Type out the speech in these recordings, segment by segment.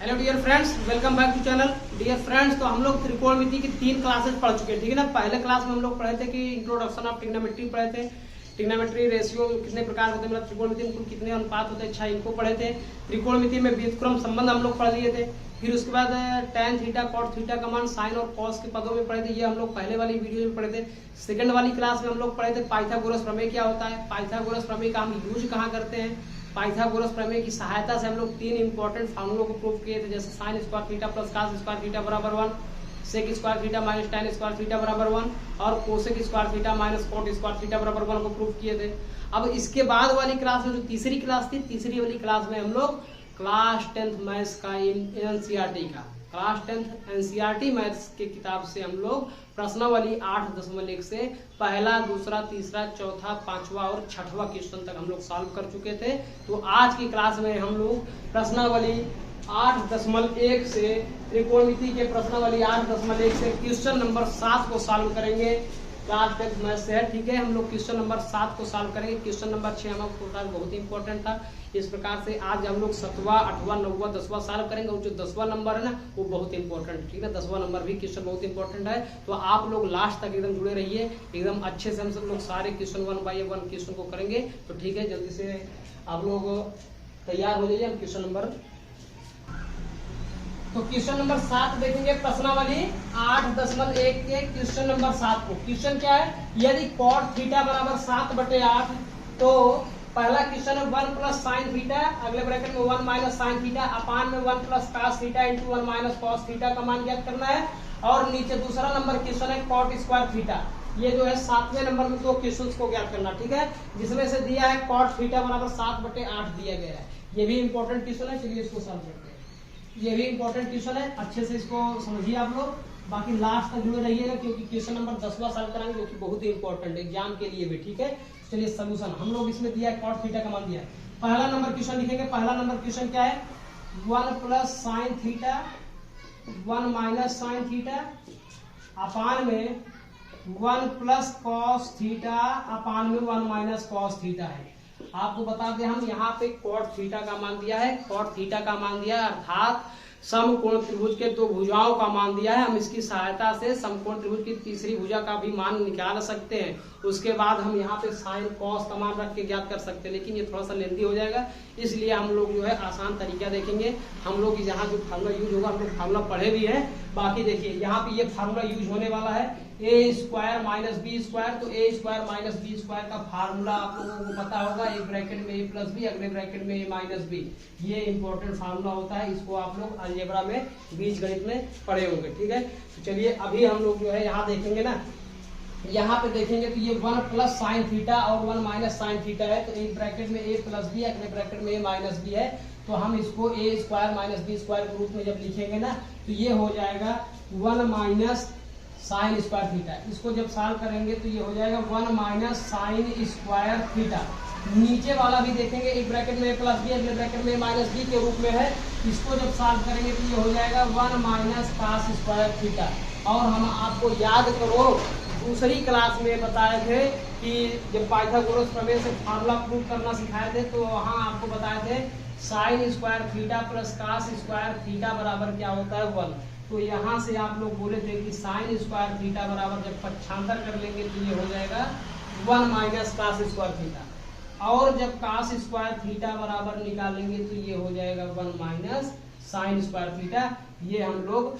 Hello dear friends, welcome back to channel. Dear friends, तो हम लोग त्रिकोणमिति की 3 क्लासेस पढ़ चुके हैं, ठीक है ना। पहले क्लास में हम लोग पढ़े थे कि इंट्रोडक्शन ऑफ ट्रिग्नोमेट्री पढ़े थे, ट्रिग्नोमेट्री रेशियो कितने प्रकार होते हैं, मतलब त्रिकोणमिति में कितने अनुपात होते हैं, अच्छा इनको पढ़े थे। त्रिकोणमिति में व्युत्क्रम संबंध हम लोग पढ़ लिए थे। फिर उसके बाद tan थीटा कॉट थीटा का मान साइन और कॉस के पदों में पढ़े थे, ये हम लोग पहले वाली वीडियो में पढ़े थे। सेकंड वाली क्लास में हम लोग पढ़े थे पाइथागोरस प्रमेय क्या होता है, पाइथागोरस प्रमेय का हम यूज कहाँ करते हैं। पाइथागोरस प्रमेय की सहायता से हम लोग 3 इंपॉर्टेंट फार्मूलों को प्रूव किए थे, जैसे sine square theta plus cos square theta बराबर 1, sec square theta minus tan square theta बराबर 1 और cosec square theta minus cot square theta बराबर 1 को प्रूव किए थे। अब इसके बाद वाली क्लास में जो तीसरी क्लास थी, तीसरी वाली क्लास में हम लोग क्लास 10th मैथ्स का एनसीईआरटी का क्लास 10th एनसीईआरटी मैथ्स के किताब से हम लोग प्रश्नावली 8.1 से पहला, दूसरा, तीसरा, चौथा, पांचवा और छठवां क्वेश्चन तक हम लोग सॉल्व कर चुके थे। तो आज की क्लास में हम लोग प्रश्नावली 8.1 से त्रिकोणमिति के प्रश्नावली 8.1 से क्वेश्चन नंबर 7 को सॉल्व करेंगे। क्लास 10th मैथ्स से है, ठीक है। हम लोग क्वेश्चन नंबर 7 को सॉल्व करेंगे। क्वेश्चन नंबर 6 हमारा बहुत इंपॉर्टेंट था। इस प्रकार से आज हम लोग 7वां, 8वां, 9वां, 10वां सॉल्व करेंगे और जो 10वां नंबर है ना वो बहुत इंपॉर्टेंट है, ठीक है। 10वां नंबर भी क्वेश्चन बहुत इंपॉर्टेंट है, तो आप लोग लास्ट तक एकदम जुड़े रहिए। एकदम अच्छे से हम सब लोग सारे क्वेश्चन 1 बाय 1 क्वेश्चन को करेंगे। तो ठीक है, जल्दी से आप लोग तैयार हो जाइए। हम क्वेश्चन नंबर तो क्वेश्चन नंबर 7 देखेंगे, प्रश्नावली 8.1 के क्वेश्चन नंबर 7 को। क्वेश्चन क्या है, यदि कॉट थीटा बराबर 7/8 तो पहला क्वेश्चन है 1 प्लस साइन थीटा, अगले ब्रैकेट में 1 माइनस साइन थीटा अपान में 1 plus cos theta into 1 minus cos theta का मान ज्ञात करना है। और नीचे दूसरा नंबर क्वेश्चन है कॉट स्क्वायर थीटा। ये जो है 7वें नंबर में 2 क्वेश्चन को ज्ञात करना, ठीक है। जिसमें से दिया है कॉट थीटा बराबर 7/8 दिया गया है। ये भी इंपॉर्टेंट क्वेश्चन है, चलिए इसको सॉल्व करते हैं। ये भी इंपॉर्टेंट क्वेश्चन है, अच्छे से इसको समझिए आप लोग। बाकी लास्ट तक जुड़े रहिएगा क्योंकि क्वेश्चन नंबर 10वां सॉल्व कराएंगे जो कि बहुत ही इंपॉर्टेंट है एग्जाम के लिए भी, ठीक है। चलिए सॉल्यूशन हम लोग इसमें दिया है कॉट थीटा का मान दिया है। पहला नंबर क्वेश्चन लिखेंगे। पहला नंबर क्वेश्चन क्या है, 1 plus sine theta 1 minus sine theta upon में 1 प्लस कॉस थीटा अपान में 1 माइनस कॉस थीटा है। आपको बता दें हम यहाँ पे कॉट थीटा का मान दिया है, कॉट थीटा का मान दिया है, अर्थात समकोण त्रिभुज के 2 भुजाओं का मान दिया है। हम इसकी सहायता से समकोण त्रिभुज की तीसरी भुजा का भी मान निकाल सकते हैं। उसके बाद हम यहाँ पे साइन कॉस का मान रख के ज्ञात कर सकते हैं, लेकिन ये थोड़ा सा लेंथी हो जाएगा, इसलिए हम लोग जो है आसान तरीका देखेंगे। हम लोग यहाँ जो फार्मूला यूज होगा, हम लोग फार्मूला पढ़े भी है। बाकी देखिए यहाँ पे ये फार्मूला यूज होने वाला है ए स्क्वायर माइनस बी स्क्वायर। तो ए स्क्वायर माइनस बी स्क्वायर का फार्मूला आप लोगों को पता होगा, एक ब्रैकेट में ए प्लस बी, अगले ब्रैकेट में ए माइनस बी। ये इंपॉर्टेंट फार्मूला होता है, इसको आप लोग अलजेब्रा में बीजगणित में पढ़े होंगे, ठीक है। तो चलिए अभी हम लोग जो है यहाँ देखेंगे ना, यहाँ पे देखेंगे तो ये 1 प्लस साइन थीटा और 1 माइनस साइन थीटा है। तो एक ब्रैकेट में ए प्लस बी, अगले ब्रैकेट में ए माइनस बी है। तो हम इसको ए स्क्वायर माइनस बी स्क्वायर के रूप में जब लिखेंगे ना तो ये हो जाएगा 1 माइनस साइन स्क्वायर थीटा। इसको जब सॉल्व करेंगे तो ये हो जाएगा 1 माइनस साइन स्क्वायर थीटा। नीचे वाला भी देखेंगे, एक ब्रैकेट में ए प्लस बी, अगले ब्रैकेट में माइनस बी के रूप में है। इसको जब सॉल्व करेंगे तो ये हो जाएगा 1 माइनस कॉस स्क्वायर थीटा। और हम आपको याद करो दूसरी क्लास में बताए थे कि जब पाइथागोरस प्रमेय से फार्मूला प्रूव करना सिखाए थे तो वहाँ आपको बताए थे sign square theta plus cos square theta बराबर क्या होता है 1। तो यहाँ से आप लोग बोले थे कि साइन स्क्वायर थीटा बराबर जब पक्षांतर कर लेंगे तो ये हो जाएगा 1 माइनस कॉस स्क्वायर थीटा। और जब कॉस स्क्वायर थीटा बराबर निकालेंगे तो ये हो जाएगा 1 माइनस साइन स्क्वायर थीटा। ये हम लोग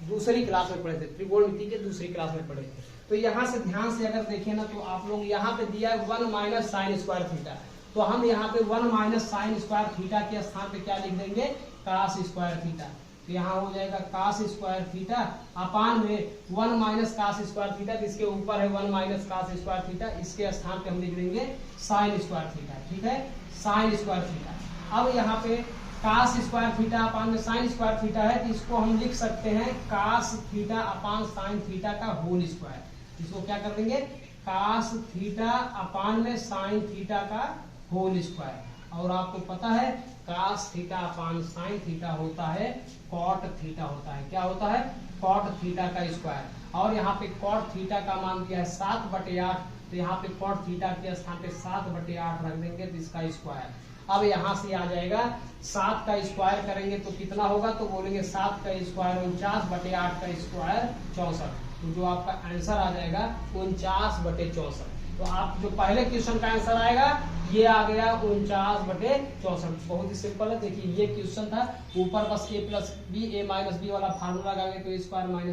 दूसरी क्लास में पढ़े थे, त्रिकोणमिति के दूसरी क्लास में पढ़े थे। तो यहाँ से ध्यान से अगर देखें ना तो आप लोग यहाँ पे दिया है 1 माइनस साइन स्क्वायर थीटा। तो हम यहाँ पे 1 माइनस साइन स्क्वायर थीटा के स्थान पे क्या लिख देंगे, कॉस स्क्वायर थीटा। तो यहाँ हो जाएगा कॉस स्क्वायर थीटा अपान में 1 माइनस कॉस स्क्वायर थीटा, जिसके ऊपर है 1 माइनस कॉस स्क्वायर थीटा, इसके स्थान पे हम लिख देंगे साइन स्क्वायर थीटा, ठीक है, साइन स्क्वायर थीटा। अब यहाँ पे कॉस स्क्वायर थीटा अपान में साइन स्क्वायर थीटा है, तो इसको हम लिख सकते हैं cos theta upon sine theta का होल स्क्वायर। इसको क्या कर देंगे, कॉस थीटा अपान में साइन थीटा का होल स्क्वायर। और आपको पता है cos theta upon sine theta होता है कॉट थीटा होता है। क्या होता है, कॉट थीटा का स्क्वायर। और यहाँ पे कॉट थीटा का मान दिया है 7/8, तो यहाँ पे कॉट थीटा के स्थान पे 7/8 रख देंगे तो इसका स्क्वायर। अब यहाँ से आ जाएगा 7 का स्क्वायर करेंगे तो कितना होगा, तो बोलेंगे 7 का स्क्वायर 49/8 का स्क्वायर 64। तो जो आपका आंसर आ जाएगा 49/64। तो आप जो पहले क्वेश्चन का आंसर आएगा ये आ गया 49/64। बहुत ही सिंपल है। देखिए ये क्वेश्चन था, ऊपर बस a + b a - b वाला फार्मूला लगाएंगे तो a²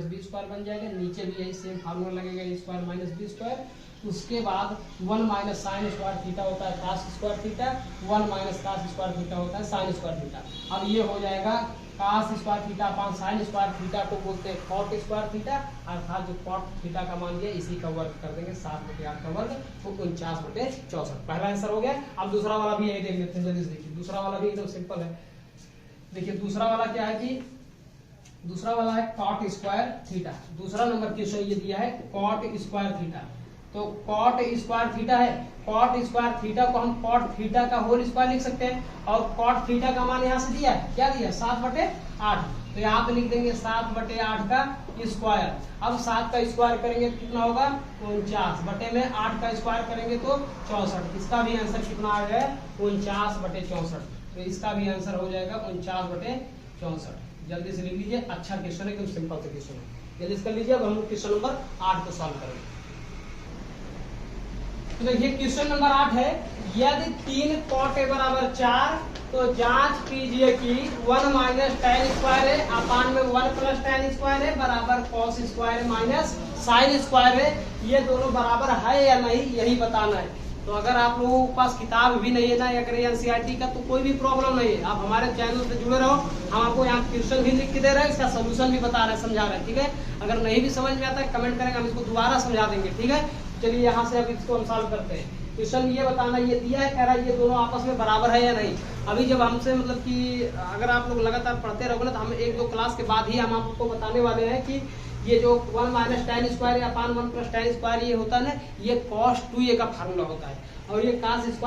- b² बन जाएगा, नीचे भी यही सेम फार्मूला लगेगा a² - b²। उसके बाद 1 - sin² थीटा होता है cos² थीटा, 1 - cos² थीटा होता है sin² थीटा। अब ये हो जाएगा cos² theta upon sin² theta को बोलते हैं cot² थीटा, अर्थात जो cot थीटा का मान दिया इसी का वर्ग कर देंगे 7/8 का वर्ग, तो 49/64। पहला आंसर हो गया। अब दूसरा वाला भी यही देख लेते हैं, जल्दी से देखिए। दूसरा वाला भी एकदम सिंपल है। देखिए दूसरा वाला क्या है कि दूसरा वाला है cot² थीटा। दूसरा नंबर क्वेश्चन ये दिया है cot² थीटा। तो cot² थीटा है, cot² थीटा को हम cot थीटा का होल स्क्वायर लिख सकते हैं, और cot थीटा का मान यहाँ से दिया है, क्या दिया 7/8। तो यहाँ पे लिख देंगे 7/8 का स्क्वायर। अब 7 का स्क्वायर करेंगे तो कितना होगा 49, बटे में 8 का स्क्वायर करेंगे तो 64। इसका भी आंसर कितना आ गया 49/64। तो इसका भी आंसर हो जाएगा 49/64। जल्दी से लिख लीजिए, अच्छा क्वेश्चन है, एकदम सिंपल से क्वेश्चन है, जल्दी से कर लीजिए। अब हम क्वेश्चन नंबर 8 को सॉल्व करेंगे। तो देखिए क्वेश्चन नंबर 8 है, यदि 3 cot a = 4 तो जांच कीजिए कि 1 - tan² है अपान में 1 + tan² है बराबर cos² है sin² है, ये दोनों बराबर है या नहीं यही बताना है। तो अगर आप लोगों के पास किताब भी नहीं है ना, या करें एनसीईआरटी का, तो कोई भी प्रॉब्लम नहीं है, आप हमारे चैनल से जुड़े रहो। हम आपको यहाँ क्वेश्चन भी लिख के दे रहे हैं, इसका सोल्यूशन भी बता रहे हैं, समझा रहे हैं, ठीक है। अगर नहीं भी समझ में आता है कमेंट करेंगे, हम इसको दोबारा समझा देंगे, ठीक है। चलिए यहाँ से अब इसको हम सॉल्व करते हैं। क्वेश्चन ये बताना, ये दिया है, कह रहा है ये दोनों आपस में बराबर है या नहीं। अभी जब हमसे मतलब कि अगर आप लोग लगातार पढ़ते रहोगे ना, तो हम 1-2 क्लास के बाद ही हम आपको बताने वाले हैं कि ये जो 1 - tan² अपान 1 + tan² ये होता है ना, ये cos 2a का फार्मूला होता है, और ये cos² -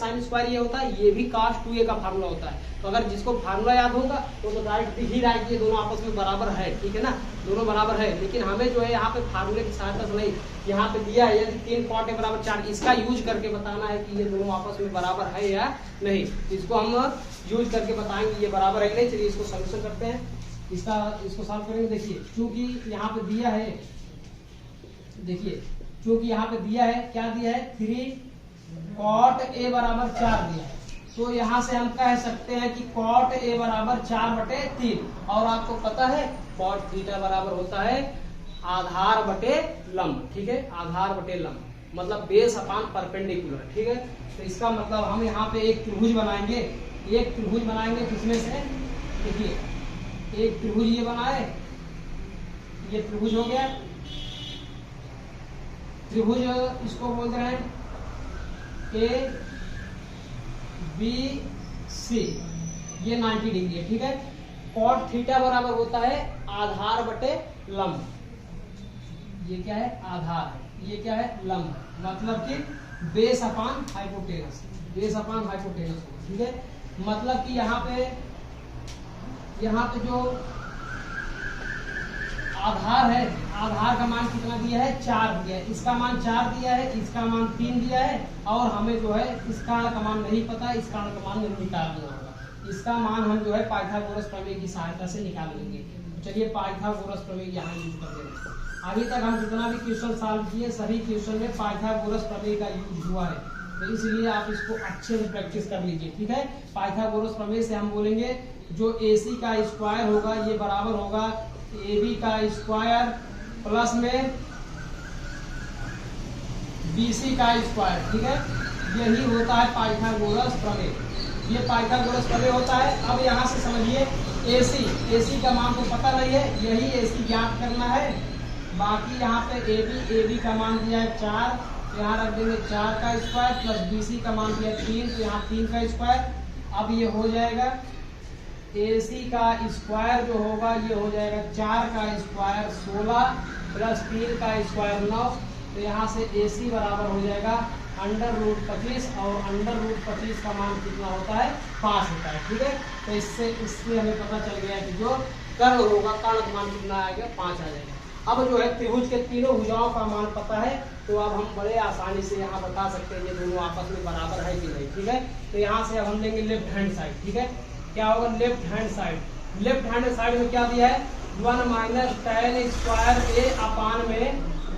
sin² ये होता है, ये भी cos 2a का फार्मूला होता है। तो अगर जिसको फार्मूला याद होगा तो डायरेक्ट दिख ही रहा है कि ये दोनों आपस में बराबर है, ठीक है ना, दोनों बराबर है। लेकिन हमें जो है यहाँ पे फार्मूले की सहायता से नहीं, यहाँ पे दिया है यदि 3 cot a = 4, इसका यूज करके बताना है कि ये दोनों आपस में बराबर है या नहीं। इसको हम यूज करके बताएंगे ये बराबर है नहीं। चलिए इसको सोल्यूशन करते हैं, इसको सॉल्व करेंगे। देखिए चूंकि यहाँ पे दिया है, देखिए चूंकि यहाँ पे दिया है, क्या दिया है 3 cot a = 4 दिया है, तो यहाँ से हम कह सकते हैं कि cot a = 4/3। और आपको पता है cot थीटा बराबर होता है आधार बटे लंब, ठीक है, आधार बटे लंब, मतलब बेस अपान परपेंडिकुलर, ठीक है। तो इसका मतलब हम यहाँ पे एक त्रिभुज बनाएंगे, एक त्रिभुज बनाएंगे किसमें से, देखिए एक त्रिभुज ये बनाए, ये त्रिभुज हो गया, त्रिभुज इसको बोलते हैं ABC, ये 90 डिग्री है, ठीक है। cot थीटा बराबर होता है आधार बटे लंब, ये क्या है आधार है, ये क्या है लंब, मतलब कि base upon hypotenuse, base upon hypotenuse, ठीक है। मतलब कि यहाँ पे जो आधार है, आधार का मान कितना दिया है 4 दिया है, इसका मान 4 दिया है, इसका मान 3 दिया है, और हमें जो है इसका मान नहीं पता, इसका मान निकालना होगा। इसका मान हम जो है पाइथागोरस प्रमेय की सहायता से निकाल लेंगे। चलिए पाइथागोरस प्रमेय यहाँ यूज कर देंगे। अभी तक हम जितना भी क्वेश्चन सॉल्व किए सभी क्वेश्चन में पाइथागोरस प्रमेय का यूज हुआ है, तो इसलिए आप इसको अच्छे से प्रैक्टिस कर लीजिए, ठीक है। पाइथागोरस प्रमेय से हम बोलेंगे जो AC का स्क्वायर होगा ये बराबर होगा AB का स्क्वायर प्लस में BC का स्क्वायर, ठीक है। यही होता है पाइथागोरस प्रमेय, ये पाइथागोरस प्रमेय होता है। अब यहाँ से समझिए AC का मान तो पता नहीं है, यही AC ज्ञात करना है। बाकी यहाँ पे AB का मान दिया है 4, तो यहाँ रख देंगे 4 का स्क्वायर प्लस BC का मान दिया 3, तो यहाँ 3 का स्क्वायर। अब ये हो जाएगा AC का स्क्वायर जो होगा ये हो जाएगा 4 का स्क्वायर 16 प्लस 3 का स्क्वायर 9, तो यहाँ से AC बराबर हो जाएगा √25, और √25 का मान कितना होता है 5 होता है, ठीक है। तो इससे हमें पता चल गया कि जो कर्ण होगा, कर्ण का मान कितना आएगा 5 आ जाएगा। अब जो है त्रिभुज के तीनों भुजाओं का मान पता है, तो अब हम बड़े आसानी से यहाँ बता सकते हैं ये दोनों आपस में बराबर है कि नहीं। ठीक है, तो यहाँ से अब हम लेंगे लेफ्ट हैंड साइड। ठीक है, क्या होगा left hand side. Left hand side में क्या दिया है 1 माइनस tan स्क्वायर ए अपान में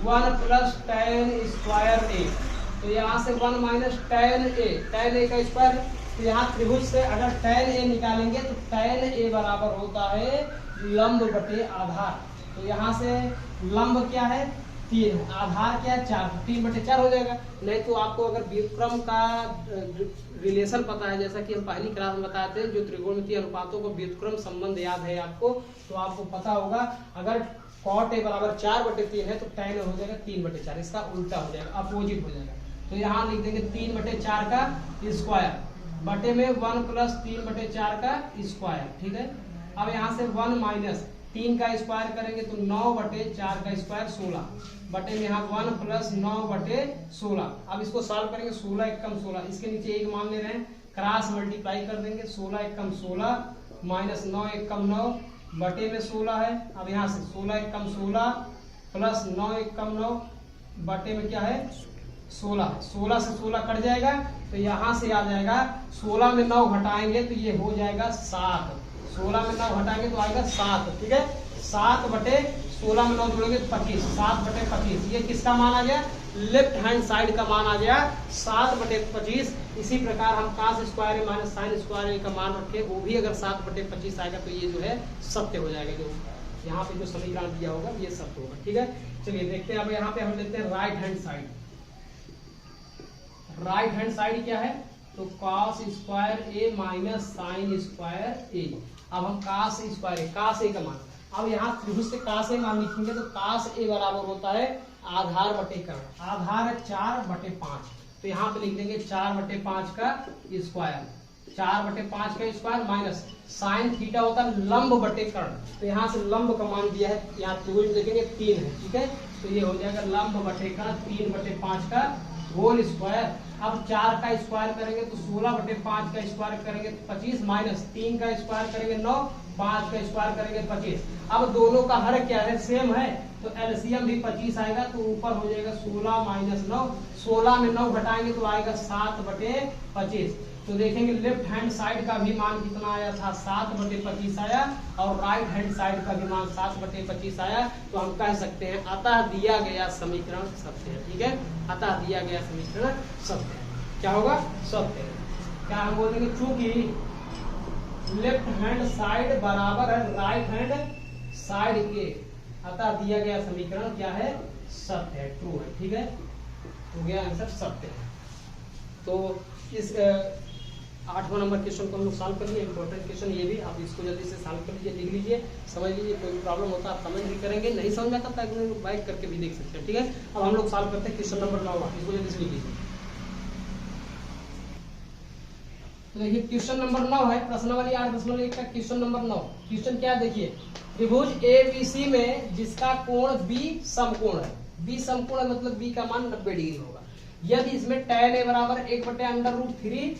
1 प्लस tan स्क्वायर ए। तो यहाँ से 1 माइनस tan a का स्क्वायर। तो यहाँ त्रिभुज से अगर tan a निकालेंगे तो tan a बराबर होता है लंब बटे आधार। तो यहाँ से लंब क्या है 3, आधार क्या है 4, 3/4 हो जाएगा। नहीं तो आपको अगर व्युत्क्रम का रिलेशन पता है, जैसा कि हम पहली क्लास में बताए थे, जो त्रिकोणमितीय अनुपातों को व्युत्क्रम संबंध याद है आपको, तो आपको पता होगा अगर cot a बराबर 4/3 है तो tan a हो जाएगा 3/4, इसका उल्टा हो जाएगा, अपोजिट हो जाएगा। तो यहाँ लिख देंगे 3/4 का स्क्वायर बटे में 1 प्लस 3/4 का स्क्वायर। ठीक है, अब यहाँ से 1 माइनस 3 का स्क्वायर करेंगे तो 9/4 का स्क्वायर 16 बटे में यहाँ 1 प्लस 9/16। अब इसको सॉल्व करेंगे 16 एकम 16, इसके नीचे 1 मान ले रहे हैं, क्रॉस मल्टीप्लाई कर देंगे 16 एकम 16 माइनस 9 एकम 9 बटे में 16 है। अब यहाँ से 16 एकम 16 प्लस 9 एकम 9 बटे में क्या है 16 है। 16 से 16 कट जाएगा तो यहाँ से आ जाएगा 16 में 9 घटाएंगे तो ये हो जाएगा 7। 16 में 9 घटाएंगे तो आएगा 7। ठीक है, 7/16 में 9 जोड़ेंगे तो 25, 7/25। ये किसका मान आ गया लेफ्ट हैंड साइड का मान आ गया 7/25। इसी प्रकार हम cos स्क्वायर ए माइनस साइन स्क्वायर ए का मान रखें, वो भी अगर 7/25 आएगा तो ये जो है सत्य हो जाएगा। जो यहाँ पे जो समीकरण दिया होगा ये सत्य होगा। ठीक है, चलिए देखते हैं। अब यहाँ पे हम लेते हैं right hand side. Right hand side क्या है तो cos स्क्वायर ए माइनस साइन स्क्वायर ए। अब हम cos स्क्वायर ए, cos ए का मान, अब यहाँ त्रिभुज से cos ए मान लिखेंगे तो cos ए बराबर होता है आधार बटे कर्ण। आधार है 4/5, तो यहाँ पे लिख देंगे 4/5 का स्क्वायर, 4/5 का स्क्वायर माइनस साइन थीटा होता है लंब बटे कर्ण। तो यहाँ से लंब का मान दिया है, यहाँ त्रिभुज में देखेंगे 3 है। ठीक है, तो ये हो जाएगा लंब बटे कर्ण 3/5 का होल स्क्वायर। अब 4 का स्क्वायर करेंगे तो 16/5 का स्क्वायर करेंगे तो 25 माइनस 3 का स्क्वायर करेंगे 9, 5 का स्क्वायर करेंगे 25। अब दोनों का हर क्या है सेम है तो एलसीएम भी 25 आएगा, तो ऊपर हो जाएगा 16 माइनस 9, 16 में 9 घटाएंगे तो आएगा 7/25। तो देखेंगे लेफ्ट हैंड साइड का भी मान कितना आया था 7/25 आया, और राइट हैंड साइड का भी मान 7/25 आया। तो हम कह सकते हैं अतः दिया गया समीकरण सत्य है। ठीक है, अतः दिया गया समीकरण सत्य है। क्या होगा सत्य है। क्या हम बोलेंगे चूंकि लेफ्ट हैंड साइड बराबर है राइट हैंड साइड के, अतः दिया गया समीकरण क्या है सत्य है, ट्रू है। ठीक है, हो गया आंसर सत्य है। तो इस 8वां नंबर क्वेश्चन को हम लोग सॉल्व कर लिए। इंपॉर्टेंट क्वेश्चन ये भी, आप इसको जल्दी से सॉल्व कर लीजिए, लिख लीजिए, समझ लीजिए। कोई प्रॉब्लम होता है आप कमेंट भी करेंगे, नहीं समझ में आता तो बाइक करके भी देख सकते हैं। ठीक है, अब हम लोग सॉल्व करते हैं क्वेश्चन नंबर 9, इसको जल्दी से लिख लीजिए। तो देखिए क्वेश्चन नंबर 9 है, प्रश्नावली 8.1 का क्वेश्चन नंबर 9। क्वेश्चन क्या देखिए, त्रिभुज एबीसी में जिसका कोण बी समकोण है, बी समकोण है मतलब बी का मान 90 डिग्री होगा। यदि इसमें tan a बराबर 1/√3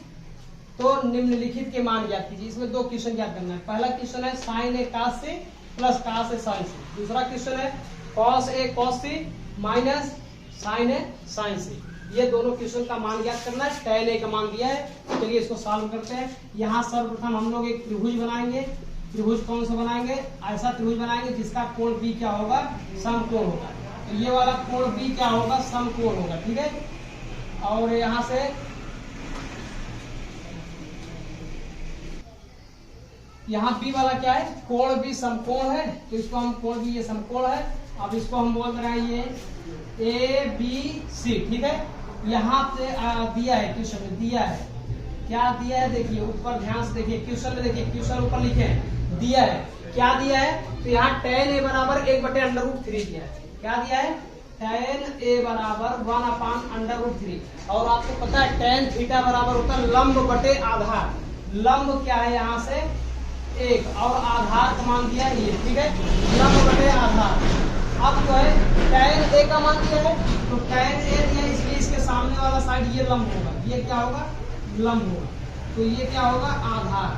तो निम्नलिखित के मान ज्ञात कीजिए। इसमें 2 क्वेश्चन ज्ञात करना है। पहला क्वेश्चन है sin a cos c plus cos a sin c। दूसरा क्वेश्चन है cos a cos c minus sin a sin c। ये दोनों क्वेश्चन का मान ज्ञात करना है। tan a का मान दिया है, तो चलिए इसको सॉल्व करते हैं। यहाँ सर्वप्रथम हम लोग एक त्रिभुज बनाएंगे। त्रिभुज कौन सा बनाएंगे, ऐसा त्रिभुज बनाएंगे जिसका कोण b क्या होगा समकोण होगा। तो ये वाला कोण b क्या होगा समकोण होगा। ठीक है, और यहाँ से यहाँ बी वाला क्या है कोण भी समकोण है, तो इसको हम कोण भी ये समकोण है। अब इसको हम बोल रहे हैं ये ए बी सी। ठीक है, यहाँ पे दिया है क्वेश्चन में, दिया है क्या दिया है देखिए ऊपर ध्यान से देखिए क्वेश्चन में, देखिए क्वेश्चन ऊपर लिखे हैं दिया है, क्या दिया है तो यहाँ tan a बराबर 1/√3 दिया है। क्या दिया है tan a बराबर 1/√3, और आपको पता है tan थीटा बराबर होता है लंब बटे आधार। लंब क्या है यहाँ से 1 और आधार का मान दिया है ये। ठीक है, लंब बटे आधार। अब जो है tan a का मान दिया है, तो tan a दिया इसलिए इसके सामने वाला साइड ये लंब होगा, ये क्या होगा लंब होगा, तो ये क्या होगा आधार,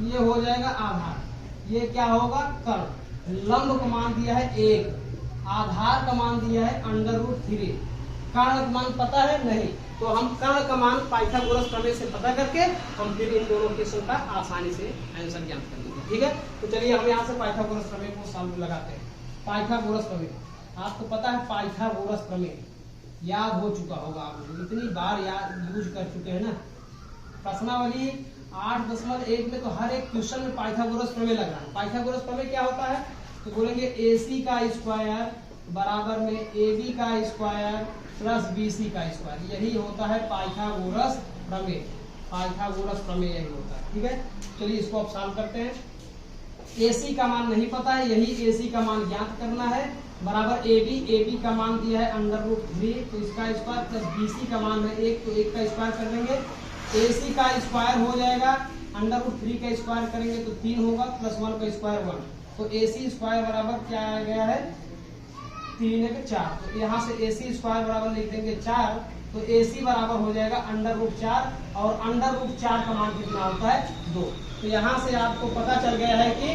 ये हो जाएगा आधार, ये क्या होगा कर्ण। लंब का मान दिया है 1, आधार का मान दिया है √3, कर्ण का मान पता है नहीं, तो हम कर्ण का मान पाइथागोरस प्रमेय से पता करके हम फिर इन दोनों क्वेश्चन का आसानी से आंसर ज्ञात कर लेंगे। ठीक है, तो चलिए हम यहाँ से पाइथागोरस प्रमेय को सॉल्व लगाते हैं। पाइथागोरस प्रमेय आपको पता है, पाइथागोरस प्रमेय याद हो चुका होगा, आप लोग इतनी बार याद यूज कर चुके हैं ना। प्रश्नावली 8.1 में तो हर एक क्वेश्चन में पाइथागोरस प्रमेय लग रहा है। पाइथागोरस प्रमेय क्या होता है, तो बोलेंगे AC का स्क्वायर बराबर में AB का स्क्वायर प्लस BC का स्क्वायर, यही होता है पाइथागोरस प्रमेय। पाइथागोरस प्रमेय यही होता है। ठीक है, चलिए इसको अब सॉल्व करते हैं। AC का मान नहीं पता है, यही AC का मान ज्ञात करना है, बराबर AB का मान दिया है √3, तो इसका स्क्वायर प्लस BC का मान है 1, तो 1 का स्क्वायर कर देंगे। AC का स्क्वायर हो जाएगा, √3 का स्क्वायर करेंगे तो 3 होगा, प्लस 1 का स्क्वायर 1, तो AC स्क्वायर बराबर क्या आ गया है 3 1 4, तो यहाँ से AC स्क्वायर बराबर लिख देंगे 4, तो AC बराबर हो जाएगा √4, और √4 का मान कितना होता है 2। तो यहाँ से आपको पता चल गया है कि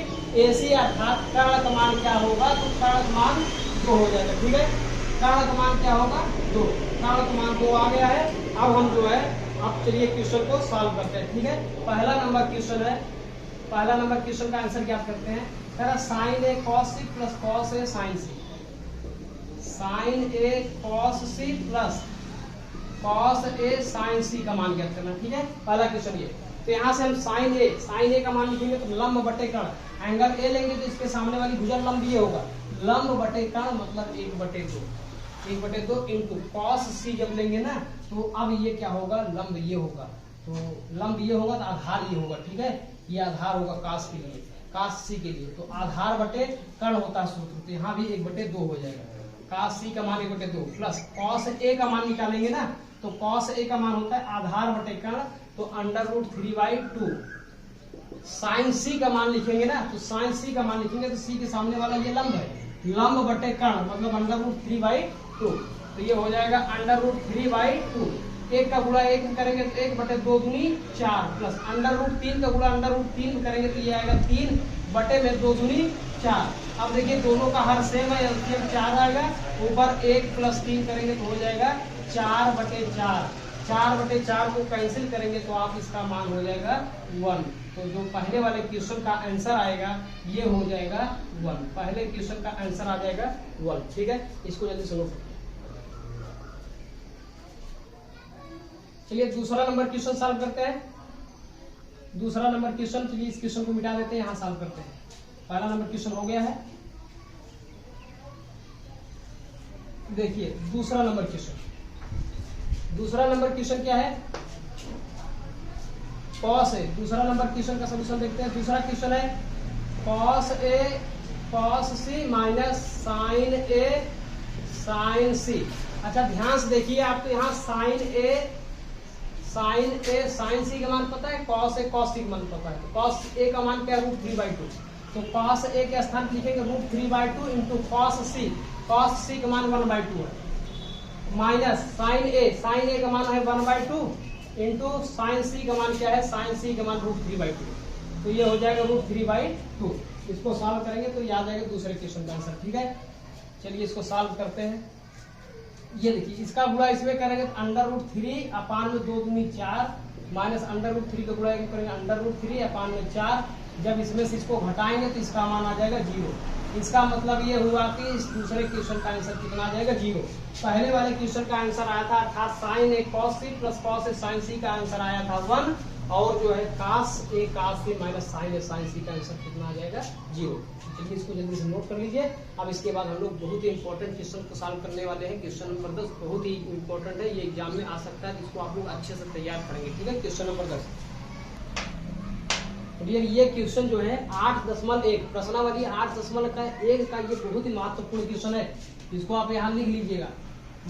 AC अर्थात कर्ण का मान क्या होगा, तो कर्ण का मान 2 हो जाएगा। ठीक है, कर्ण का मान क्या होगा 2, कर्ण का मान 2 आ गया है। अब हम जो है अब चलिए क्वेश्चन को सॉल्व करते हैं। ठीक है, पहला नंबर क्वेश्चन है, पहला नंबर क्वेश्चन का आंसर क्या करते हैं, कह रहा sin A cos C plus cos A sin C, sin A cos C plus cos A sin C का मान ज्ञात करना। ठीक है, पहला क्वेश्चन ये, तो यहाँ से हम sin A का मान लिखेंगे तो लंब बटे कर्ण, एंगल A लेंगे तो इसके सामने वाली भुजा लंब ये होगा, लंब बटे कर्ण मतलब 1/2 इंटू cos C जब लेंगे ना, तो अब ये क्या होगा, लंब ये होगा, तो लंब ये होगा तो आधार ये होगा। ठीक है, ये आधार होगा cos के लिए, cos C के लिए, तो आधार बटे कर्ण होता है सूत्र, तो यहाँ भी 1/2 हो जाएगा। cos C का मान 1/2 प्लस cos A का मान निकालेंगे ना, तो cos A का मान होता है आधार बटे कर्ण, तो √3/2। sin C का मान लिखेंगे ना, तो sin C का मान लिखेंगे तो C के सामने वाला ये लंब है, लंब बटे कर्ण मतलब √3/2, तो ये हो जाएगा √3/2। 1 का गुणा 1 करेंगे तो 1/2 दूनी 4, प्लस √3 का गुणा √3 करेंगे तो ये आएगा 3/2 दूनी 4। अब देखिए दोनों का हर सेम है, एलसीएम 4 आएगा, ऊपर 1 प्लस 3 करेंगे तो हो जाएगा 4/4, 4/4 को कैंसिल करेंगे तो आप इसका मान हो जाएगा 1। तो जो पहले वाले क्वेश्चन का आंसर आएगा ये हो जाएगा 1, पहले क्वेश्चन का आंसर आ जाएगा 1। ठीक है, इसको जल्दी सुनो। चलिए दूसरा नंबर क्वेश्चन सॉल्व करते हैं। दूसरा नंबर क्वेश्चन, चलिए इस क्वेश्चन को मिटा देते हैं, यहाँ सॉल्व करते हैं। पहला नंबर क्वेश्चन हो गया है, देखिए दूसरा नंबर क्वेश्चन, दूसरा नंबर क्वेश्चन क्या है, cos A। दूसरा नंबर क्वेश्चन का सलूशन देखते हैं। दूसरा क्वेश्चन है cos A cos C minus sin A sin C। अच्छा ध्यान से देखिए, आपको यहाँ sin A sin C का मान पता है, cos A cos C का मान पता है, तो cos A का मान क्या है √3/2, तो cos A के स्थान लिखेंगे √3/2 इंटू cos C का मान 1/2 है, माइनस sin A का मान है 1/2 इंटू sin C का मान क्या है, sin C का मान √3/2, तो ये हो जाएगा √3/2। इसको सॉल्व करेंगे तो याद आएगा दूसरे क्वेश्चन का आंसर। ठीक है, चलिए इसको सॉल्व करते हैं। ये देखिए इसका गुणा इसमें करेंगे तो √3/2 दूनी 4 माइनस √3 का गुणा करेंगे √3/4, जब इसमें से इसको घटाएंगे तो इसका मान आ जाएगा 0। इसका मतलब ये हुआ कि इस दूसरे क्वेश्चन का आंसर कितना आ जाएगा 0। पहले वाले क्वेश्चन का आंसर आया था अर्थात sin A cos C plus cos A sin C का आंसर आया था 1, और जो है cos A cos C minus sin A sin C का आंसर कितना आ जाएगा 0। चलिए इसको जल्दी से नोट कर लीजिए। अब इसके बाद हम लोग बहुत ही इंपॉर्टेंट क्वेश्चन को सॉल्व करने वाले हैं। क्वेश्चन नंबर 10 बहुत ही इंपॉर्टेंट है, ये एग्जाम में आ सकता है, जिसको आप लोग अच्छे से तैयार करेंगे। ठीक है, क्वेश्चन नंबर 10 ये क्वेश्चन जो है 8.1 प्रश्नावली 8.1 का ये बहुत ही महत्वपूर्ण क्वेश्चन है, इसको आप यहाँ लिख लीजिएगा।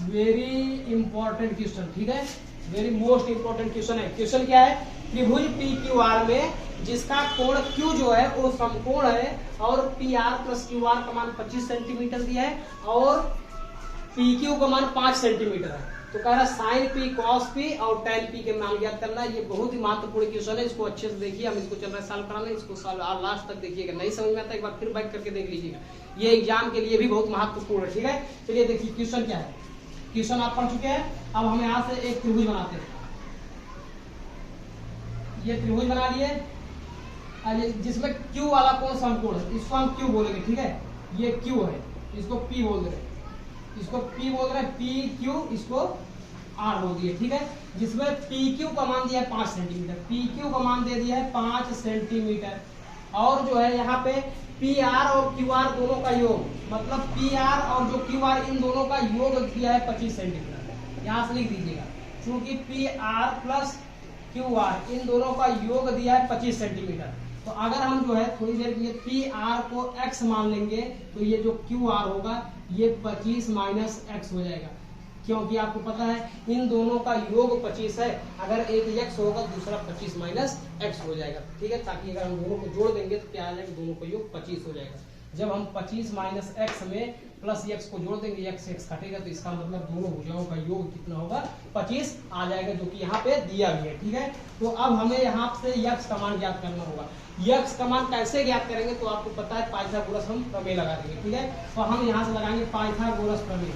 वेरी इंपॉर्टेंट क्वेश्चन, ठीक है, वेरी मोस्ट इंपॉर्टेंट क्वेश्चन है। क्वेश्चन क्या है, त्रिभुज PQR में जिसका कोण Q जो है वो समकोण है और PR प्लस QR का मान 25 सेंटीमीटर दिया है और PQ का मान 5 सेंटीमीटर है। तो कह रहा है साइन पी कॉस पी और टेन पी के मान ज्ञात करना है। ये बहुत ही महत्वपूर्ण क्वेश्चन है, इसको अच्छे से देखिए। हम इसको चल रहा है सॉल्व कराने, इसको सॉल्व लास्ट तक देखिएगा। नहीं समझ में आता एक बार फिर बैक करके देख लीजिएगा, ये एग्जाम के लिए भी बहुत महत्वपूर्ण है। ठीक है, चलिए देखिए क्वेश्चन क्या है। क्वेश्चन आप पढ़ चुके हैं। अब हम यहाँ से एक त्रिभुज बनाते हैं। ये त्रिभुज बना लिए, जिसमें Q वाला कोण समकोण है, इसको हम Q बोलेंगे। ठीक है, ये Q है, इसको P बोल रहे हैं, इसको P बोल रहे हैं, PQ, इसको R बोल दिए। ठीक है, जिसमें PQ का मान दिया है 5 सेंटीमीटर, PQ का मान दे दिया है 5 सेंटीमीटर, और जो है यहाँ पे PR और QR दोनों का योग, मतलब PR और जो QR इन दोनों का योग दिया है 25 सेंटीमीटर। यहाँ से लिख दीजिएगा, क्योंकि PR प्लस QR इन दोनों का योग दिया है 25 सेंटीमीटर। तो अगर हम जो है थोड़ी देर के लिए PR को x मान लेंगे तो ये जो QR होगा ये 25 माइनस x हो जाएगा, क्योंकि आपको पता है इन दोनों का योग 25 है। अगर एक x होगा दूसरा 25 माइनस x हो जाएगा। ठीक है, ताकि अगर हम दोनों को जोड़ देंगे तो क्या आ जाएगा, दोनों का योग 25 हो जाएगा। जब हम 25 माइनस x में प्लस x को जोड़ देंगे, x कटेगा, तो इसका मतलब दोनों भुजाओं का योग कितना होगा, 25 आ जाएगा, जो कि यहाँ पे दिया गया है। ठीक है, तो अब हमें यहाँ से x का मान ज्ञात करना होगा। x का मान कैसे ज्ञात करेंगे, तो आपको पता है पाइथागोरस हम प्रमेय लगा देंगे। ठीक है, तो हम यहाँ से लगाएंगे पाइथागोरस प्रमेय।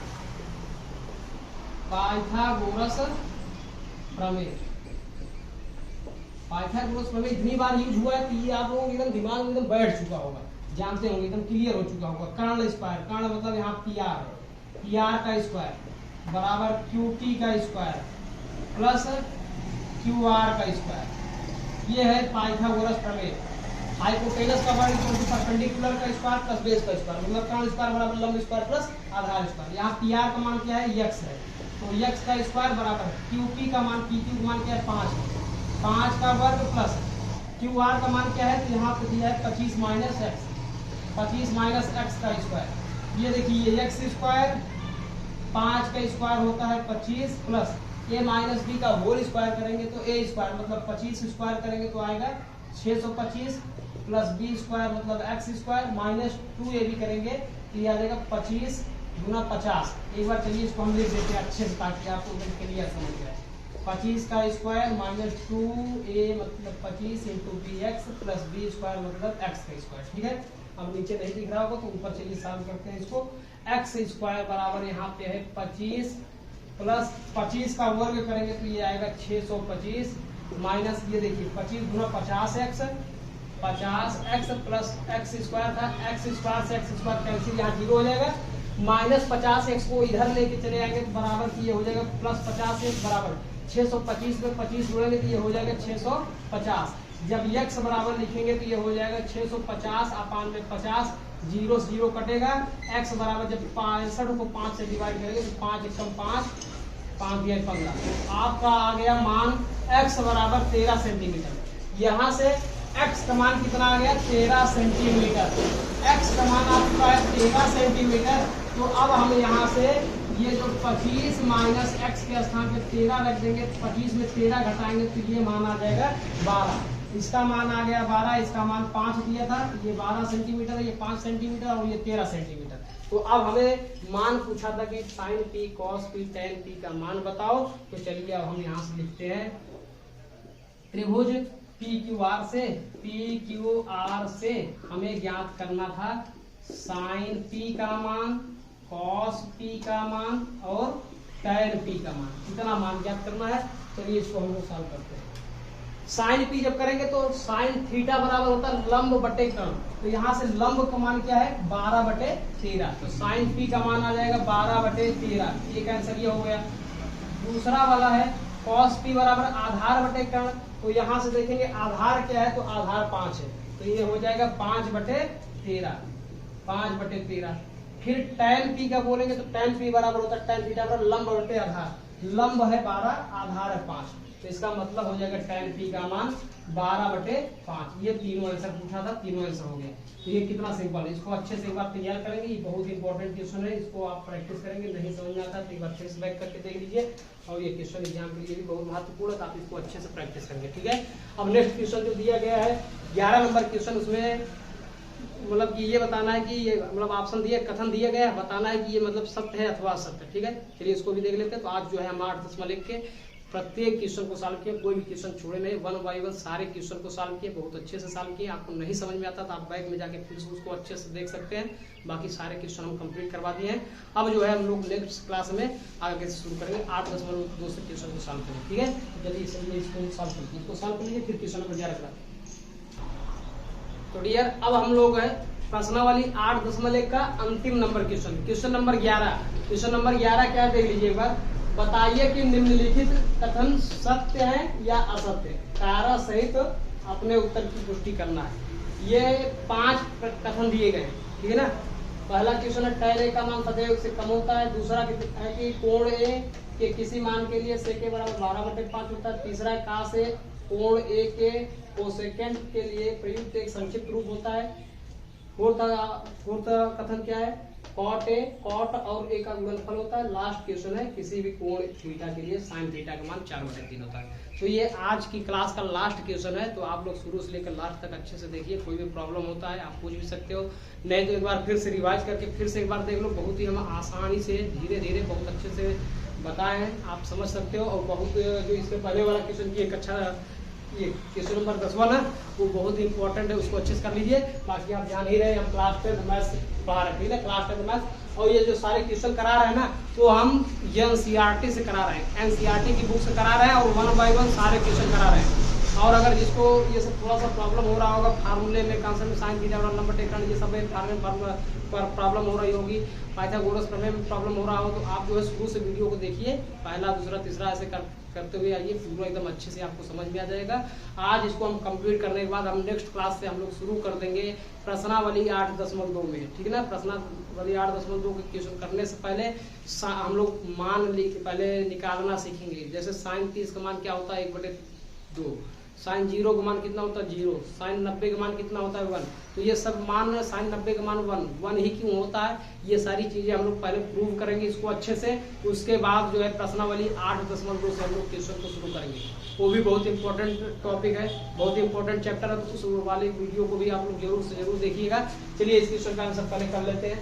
पाइथागोरस प्रमेय, पाइथागोरस प्रमेय इतनी बार यूज हुआ है कि ये आप लोगों के एकदम दिमाग में एकदम बैठ चुका होगा, जानते होंगे, एकदम क्लियर हो चुका होगा। कर्ण स्क्वायर, कर्ण मतलब यहाँ PR है, PR का स्क्वायर बराबर QT का स्क्वायर प्लस QR का स्क्वायर, ये है पाइथागोरस प्रमेय। हाइपोटेनस का वर्ग परपेंडिकुलर का स्क्वायर प्लस बेस का स्क्वायर, मतलब कर्ण स्क्वायर बराबर लंब स्क्वायर प्लस आधार स्क्वायर। यहाँ PR का मान क्या है, x है, तो x का स्क्वायर बराबर QT का मान, PQ का मान क्या है 5 है, 5 का वर्ग प्लस QR का मान क्या है, तो यहाँ पे दिया है 25 माइनस x, 25 माइनस x का स्क्वायर। ये देखिए x स्क्वायर, 5 का स्क्वायर होता है 25 प्लस a माइनस b का होल स्क्वायर करेंगे तो a स्क्वायर मतलब 25 स्क्वायर करेंगे तो आएगा 625 प्लस b स्क्वायर मतलब x स्क्वायर माइनस 2ab करेंगे तो ये आ जाएगा 25 गुना 50। एक बार चलिए इसको हम लिख देते हैं अच्छे से, ताकि आपको क्लियर समझ जाए। 25 का स्क्वायर माइनस 2a मतलब 25 into B X plus B square मतलब x का स्क्वायर। ठीक है, अब नीचे नहीं दिख रहा होगा तो ऊपर चलिए सॉल्व करते हैं इसको। x स्क्वायर बराबर यहाँ पे है 25 प्लस 25 का वर्ग करेंगे तो ये आएगा 625 माइनस ये देखिए 25 गुना 50x, 50x plus x square था, x स्क्वायर से x स्क्वायर कैंसिल, यहाँ 0 हो जाएगा, माइनस 50x को इधर लेके चले आएंगे तो बराबर की ये हो जाएगा प्लस 50x बराबर 625 में 25 जोड़ेंगे तो ये हो जाएगा 650। जब x बराबर लिखेंगे तो ये हो जाएगा 650 अपान में 50, 0 से 0 कटेगा, x बराबर जब 65 को 5 से डिवाइड करेंगे तो 5 एकम 5, 5 दिया 15, आपका आ गया मान x बराबर 13 सेंटीमीटर। यहाँ से x का मान कितना आ गया, 13 सेंटीमीटर। x का मान आपका है 13 सेंटीमीटर। तो अब हम यहाँ से ये जो 25 माइनस x के स्थान पे 13 रख देंगे, 25 में 13 घटाएंगे तो ये मान आ जाएगा 12। इसका मान आ गया 12, इसका मान 5 दिया था, ये 12 सेंटीमीटर है, ये 5 सेंटीमीटर और ये 13 सेंटीमीटर। तो अब हमें मान पूछा था कि sine p cos p tan p का मान बताओ। तो चलिए अब हम यहाँ से लिखते हैं त्रिभुज PQR से हमें ज्ञात करना था साइन p का मान, कॉस p का मान और tan p का मान, कितना मान ज्ञात करना है। चलिए इसको हम लोग सॉल्व करते हैं। साइन p जब करेंगे तो साइन थीटा बराबर होता है लंब बटे कर्ण, तो यहाँ से लंब का मान क्या है 12 बटे 13, तो साइन p का मान आ जाएगा 12 बटे 13, एक आंसर ये हो गया। दूसरा वाला है कॉस p बराबर आधार बटे कर्ण, तो यहाँ से देखेंगे आधार क्या है, तो आधार 5 है, तो ये हो जाएगा 5 बटे 13, 5 बटे 13। फिर tan p का बोलेंगे तो tan p बराबर होता है tan थीटा बराबर लंब बटे आधार, लंब है 12, आधार है 5, तो इसका मतलब हो जाएगा tan p का मान 12 बटे 5। ये तीनों आंसर पूछा था, तीनों आंसर हो गए। तो ये कितना सिंपल है, इसको अच्छे से एक बार तैयार करेंगे, ये बहुत इंपॉर्टेंट क्वेश्चन है, इसको आप प्रैक्टिस करेंगे, नहीं समझ में आता तो एक बार फिर से बैक करके देख लीजिए। और ये क्वेश्चन एग्जाम के लिए भी बहुत महत्वपूर्ण है, तो आप इसको अच्छे से प्रैक्टिस करेंगे। ठीक है, अब नेक्स्ट क्वेश्चन जो दिया गया है 11 नंबर क्वेश्चन, उसमें मतलब कि ये बताना है कि ये मतलब ऑप्शन दिए कथन दिया गया है, बताना है कि ये मतलब सत्य है अथवा असत्य है। ठीक है, चलिए इसको भी देख लेते हैं। तो आज जो है हम 8.1 के प्रत्येक क्वेश्चन को सॉल्व किए, कोई भी क्वेश्चन छोड़े नहीं, 1 बाय 1 सारे क्वेश्चन को सॉल्व किए, बहुत अच्छे से सॉल्व किए। आपको नहीं समझ में आता तो आप बैग में जाके फिर से उसको अच्छे से देख सकते हैं। बाकी सारे क्वेश्चन हम कंप्लीट करवा दिए हैं। अब जो है हम लोग नेक्स्ट क्लास में आगे से शुरू करेंगे 8.2 से क्वेश्चन को सॉल्व करेंगे। ठीक है, तो चलिए इसको सॉल्व करते हैं, इसको सॉल्व कर लीजिए, फिर क्वेश्चन पर ध्यान रखना। तो डियर अब हम लोग है प्रश्नावली 8.1 का अंतिम number question number 11। Question number 11 क्या देख लीजिए एक बार। बताइए कि निम्नलिखित कथन सत्य है या असत्य है। तारा सहित अपने उत्तर की पुष्टि करना है। ये 5 कथन दिए गए, ठीक है ना। पहला क्वेश्चन है tan a का मान सदैव से कम होता है। दूसरा है कि कोण a के किसी मान के लिए से के बराबर 12/5 होता है। तीसरा है का से कोण a के कोसेकेंट के लिए प्रयुक्त एक संक्षिप्त रूप होता है। फोर्थ कथन क्या है, कॉट और a का गुणनफल होता है। लास्ट क्वेश्चन है किसी भी कोण थीटा के लिए साइन थीटा का मान 4/3 होता है। तो ये आज की क्लास का लास्ट क्वेश्चन है। तो आप लोग शुरू से लेकर लास्ट तक अच्छे से देखिए, कोई भी प्रॉब्लम होता है आप पूछ भी सकते हो, नहीं तो एक बार फिर से रिवाइज करके फिर से एक बार देख लो। बहुत ही हम आसानी से धीरे धीरे बहुत अच्छे से बताए हैं, आप समझ सकते हो। और बहुत जो इसके पहले वाला क्वेश्चन की एक अच्छा ये क्वेश्चन नंबर 10वां है वो बहुत ही इंपॉर्टेंट है, उसको अच्छे से कर लीजिए। बाकी आप जान ही रहे हम क्लास 10 मैथ्स पढ़ा रहे हैं, ठीक है, क्लास 10 मैथ्स। और ये जो सारे क्वेश्चन करा रहे हैं ना वो हम एनसीईआरटी से करा रहे हैं, एनसीईआरटी की बुक से करा रहे हैं और 1 बाय 1 सारे क्वेश्चन करा रहे हैं। और अगर जिसको ये सब थोड़ा सा प्रॉब्लम हो रहा होगा फार्मूले में कॉन्सेप्ट में साइन थीटा और नंबर टेकन ये सब फार्मूला पर प्रॉब्लम हो रही होगी, पाइथागोरस प्रमेय में प्रॉब्लम हो रहा हो, तो आप जो है शुरू से वीडियो को देखिए, पहला दूसरा तीसरा ऐसे करते हुए आइए, पूरा एकदम अच्छे से आपको समझ में आ जाएगा। आज इसको हम कंप्लीट करने के बाद हम नेक्स्ट क्लास से हम लोग शुरू कर देंगे प्रश्नावली 8.2 में, ठीक है ना। प्रश्नावली 8.2 के क्वेश्चन करने से पहले हम लोग मान पहले निकालना सीखेंगे। जैसे साइन 30 का मान क्या होता है 1/2, साइन 0 का मान कितना होता है 0, साइन 90 का मान कितना होता है 1। तो ये सब मान साइन 90 का मान 1 ही क्यों होता है, ये सारी चीजें हम लोग पहले प्रूव करेंगे इसको अच्छे से। उसके बाद जो है प्रश्नावली 8.2 से हम लोग क्वेश्चन को शुरू करेंगे। वो भी बहुत इंपॉर्टेंट टॉपिक है, बहुत इंपॉर्टेंट चैप्टर है, तो उस वाले वीडियो को भी आप लोग जरूर से जरूर देखिएगा। चलिए इस क्वेश्चन का आंसर पहले कर लेते हैं।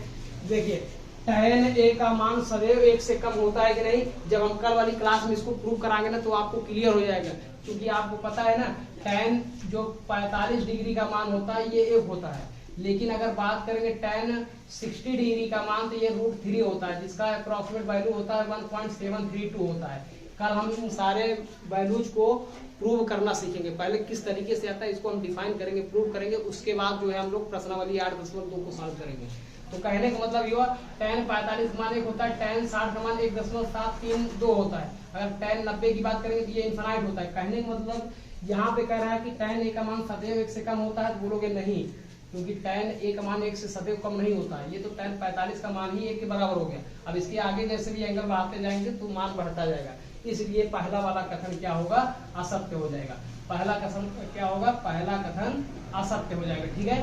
देखिए tan a का मान सदैव 1 से कम होता है कि नहीं। जब हम कल वाली क्लास में इसको प्रूव कराएंगे ना तो आपको क्लियर हो जाएगा, क्योंकि आपको पता है ना tan जो 45 डिग्री का मान होता है ये 1 होता है। लेकिन अगर बात करेंगे tan 60 डिग्री का मान तो ये √3 होता है, जिसका अप्रॉक्सीमेट वैल्यू होता है 1.732 होता है। कल हम इन सारे वैल्यूज को प्रूव करना सीखेंगे। पहले किस तरीके से आता है इसको हम डिफाइन करेंगे, प्रूव करेंगे, उसके बाद जो है हम लोग प्रश्नावली 8.2 को सॉल्व करेंगे। तो कहने का मतलब ये हुआ tan 45 का मान 1 होता है, tan 60 का मान 1.732 होता है। अगर tan 90 की बात करेंगे तो ये इनफाइनाइट होता है। कहने का मतलब यहाँ पे कह रहा है कि tan a का मान सदैव 1 से कम होता है, तो बोलोगे नहीं, क्योंकि tan a का मान 1 से सदैव कम नहीं होता है। ये तो tan 45 का मान ही 1 के बराबर हो गया। अब इसके आगे जैसे भी एंगल बढ़ाते जाएंगे तो मान बढ़ता जाएगा, इसलिए पहला वाला कथन क्या होगा, असत्य हो जाएगा। पहला कथन क्या होगा, पहला कथन असत्य हो जाएगा, ठीक है,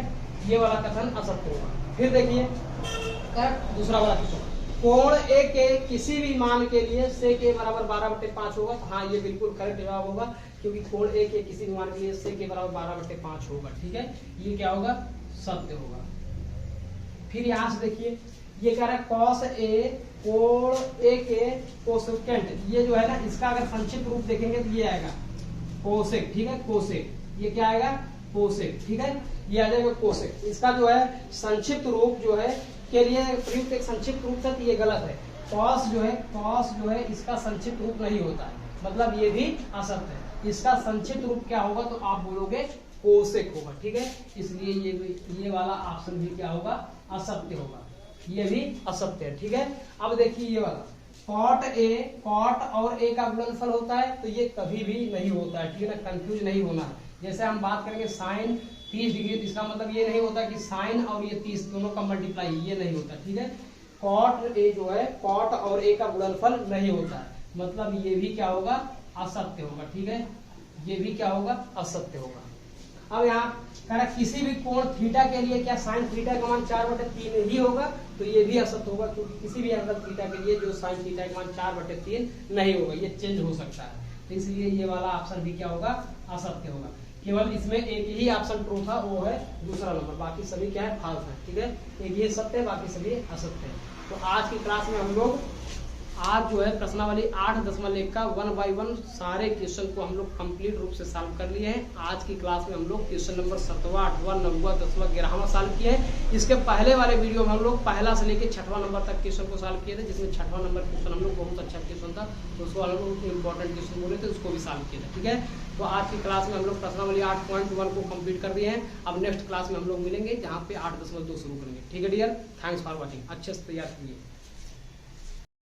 ये वाला कथन असत्य होगा। फिर देखिए दूसरा वाला क्वेश्चन, कोण a के किसी भी मान के लिए से के बराबर 12/5 होगा। तो हाँ ये बिल्कुल करेक्ट जवाब होगा, क्योंकि कोण a के किसी भी मान के लिए से के बराबर 12/5 होगा, ठीक है, ये क्या होगा, सत्य होगा। फिर यहाँ से देखिए ये कह रहा है cos a कोण a के कोसेकेंट, ये जो है ना इसका अगर संक्षिप्त रूप देखेंगे तो ये आएगा कोसेक, ठीक है, कोसेक, ये क्या आएगा कोसेक, ठीक है, ये आ जाएगा कोसेक। इसका जो है संक्षिप्त रूप जो है के लिए प्रयुक्त एक संक्षिप्त रूप था, तो ये गलत है। कॉस जो है इसका संक्षिप्त रूप नहीं होता है, मतलब ये भी असत्य है। इसका संक्षिप्त रूप क्या होगा, तो आप बोलोगे कोसेक होगा, ठीक है, इसलिए ये वाला ऑप्शन भी क्या होगा, असत्य होगा, ये भी असत्य है, ठीक है। अब देखिए ये वाला कॉट और a का गुणनफल होता है, तो ये कभी भी नहीं होता है, ठीक है ना, कंफ्यूज नहीं होना है। जैसे हम बात करेंगे साइन 30 डिग्री, तो इसका मतलब ये नहीं होता कि साइन और ये 30 दोनों का मल्टीप्लाई, ये नहीं होता, ठीक है। कॉट a जो है कॉट और a का गुणनफल नहीं होता है, मतलब ये भी क्या होगा, असत्य होगा, ठीक है, ये भी क्या होगा, असत्य होगा। अब यहाँ कह रहा किसी भी कोण थीटा के लिए क्या साइन थीटा का मान 4/3 ही होगा, तो ये भी असत्य होगा, क्योंकि किसी भी एंगल थीटा के लिए जो साइन थीटा का मान 4/3 नहीं होगा, ये चेंज हो सकता है, तो इसलिए ये वाला ऑप्शन भी क्या होगा, असत्य होगा। केवल इसमें एक ही ऑप्शन ट्रू था, वो है दूसरा नंबर, बाकी सभी क्या है फॉल्स है। ठीक है, एक ये सत्य है, बाकी सभी असत्य है। तो आज की क्लास में हम लोग आज जो है प्रश्नावली 8.1 का 1 बाय 1 सारे क्वेश्चन को हम लोग कंप्लीट रूप से सॉल्व कर लिए हैं। आज की क्लास में हम लोग क्वेश्चन नंबर 7वां 8वां 9वां 10वां 11वां सॉल्व किए हैं। इसके पहले वाले वीडियो में हम लोग पहला से लेकर 6वां नंबर तक क्वेश्चन को सॉल्व किए थे, जिसमें 6वां नंबर क्वेश्चन हम लोग बहुत अच्छा क्वेश्चन था, तो उसको हम लोग इंपॉर्टेंट क्वेश्चन बोले थे, उसको भी सॉल्व किए थे। ठीक है, तो आज की क्लास में हम लोग प्रश्नावली 8.1 को कंप्लीट कर दिए हैं। अब नेक्स्ट क्लास में हम लोग मिलेंगे जहाँ पे 8.2 शुरू करेंगे। ठीक है डियर, थैंक्स फॉर वॉचिंग। अच्छे से तैयार कीजिए।